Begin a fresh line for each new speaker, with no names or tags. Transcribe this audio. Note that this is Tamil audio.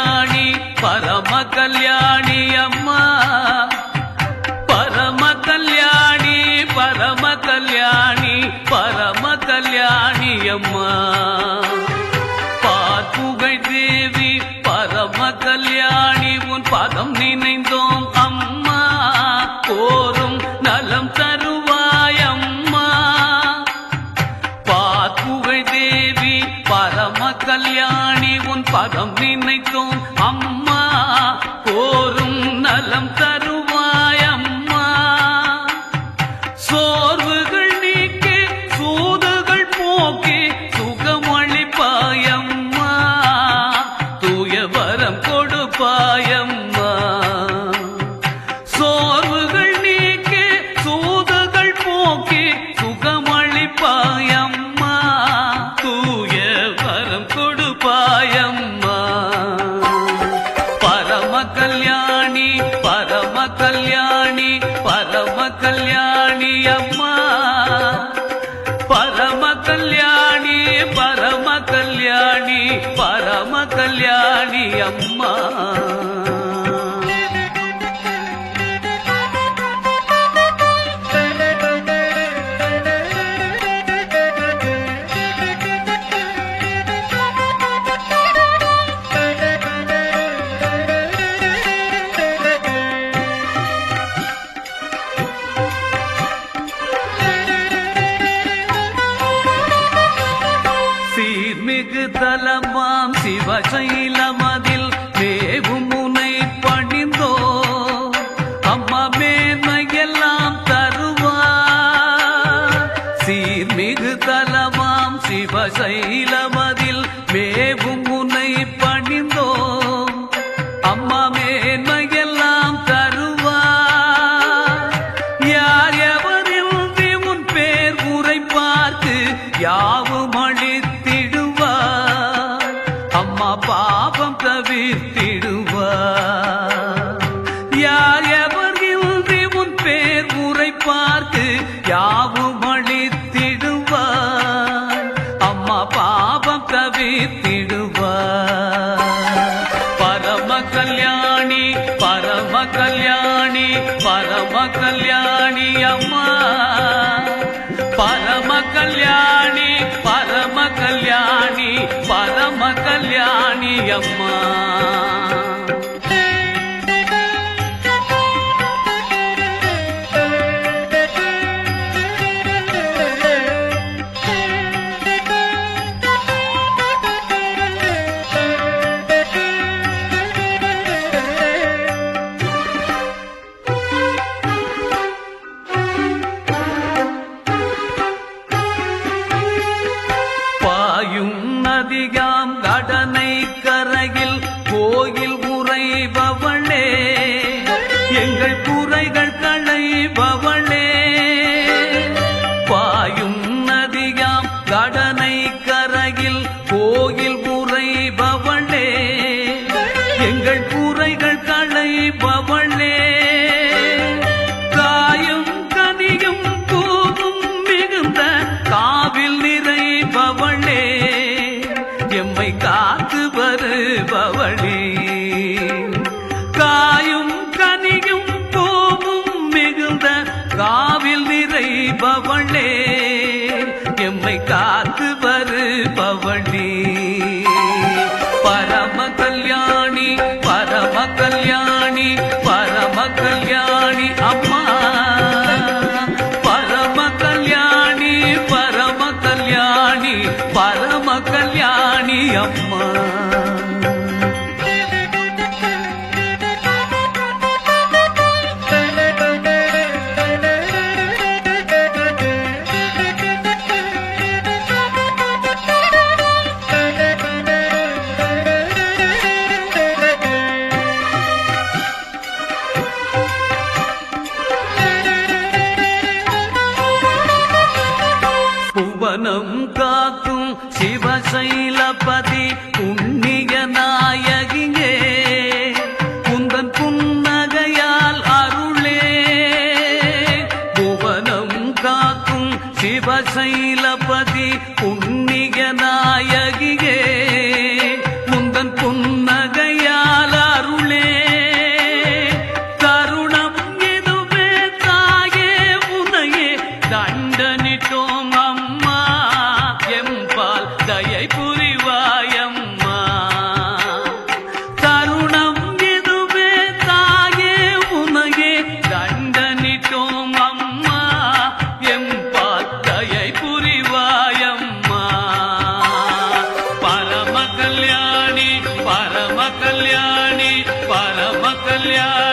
கல்யாணி பரம கல்யாணி அம்மா பரம கல்யாணி பரம கல்யாணி பரம கல்யாணி அம்மா பார்ப்புகழ் தேவி பரம கல்யாணி உன் பதம் நினைந்தோம் அம்மா போரும் நலம் தருவாய் அம்மா பார்ப்புகழ் தேவி பரம கல்யாணி உன் பதம் நினைத்தோம் அம்மா போரும் நலம் தருவாய் அம்மா சோர்வுகள் நீக்கி சூதுகள் போக்கி சுகமளிப்பாய் அம்மா தூய வரம் கொடுப்பாய் அம்மா சோர்வுகள் நீக்கி சூதுகள் போக்கி சுகமளிப்பாய் அம்மா தூய வரம் கொடுப்பாய் அம்மா பரம கல்யாணி பரம கல்யாணி பரம கல்யாணி அம்மா பரம கல்யாணி பரம கல்யாணி பரம கல்யாணி அம்மா சீர்மிகு தலமாம் சிவசைலமதில் மேவும் முனை பணிந்தோ அம்மா மேன்மையெல்லாம் தருவார் சீர்மிகு தலமாம் சிவசைலமதில் மேவும் முனை பணிந்தோ அம்மா மேன்மையெல்லாம் தருவார் யார் எவரில் உன் பேர் உரை பார்த்து யாவும் அளித்திடுவார் அம்மா பாபம் தவிர்த்திடுவார் யார் எவர் இன்றி உன் பேர் உரை பார்த்து யாவும் அளித்திடுவார் அம்மா பாபம் தவிர்த்திடுவார் பரம கல்யாணி பரம கல்யாணி பரம கல்யாணி அம்மா பரம கல்யாணி பரம கல்யாணி பரம கல்யாணி அம்மா நதியாம் கடனை கரையில் கோயில் உறைபவளே எங்கள் குறைகள் களைபவளே பாயும் நதியாம் கடனை கரையில் கோயில் உறைபவளே எங்கள் குறைகள் களைபவளே காயும் கனியும் பூவும் மிகுந்த காவில் நிறைபவளே எம்மை காத்து வருபவளே காயும் கனியும் பூவும் மிகுந்த காவில் நிறைபவளே எம்மை காத்து வருபவளே பரம கல்யாணி பரம கல்யாணி பரம கல்யாணி அம்மா பரம கல்யாணி பரம கல்யாணி பரம கல்யாணி அம்மா புவனம் காக்கும் சிவசைலபதி புண்ணிய நாயகியே குந்தன் புன்னகையால் அருளே புவனம் காக்கும் சிவசைலபதி புண்ணிய நாயகியே குந்தன் புன்னகையால் கல்யாணி பரம கல்யாணி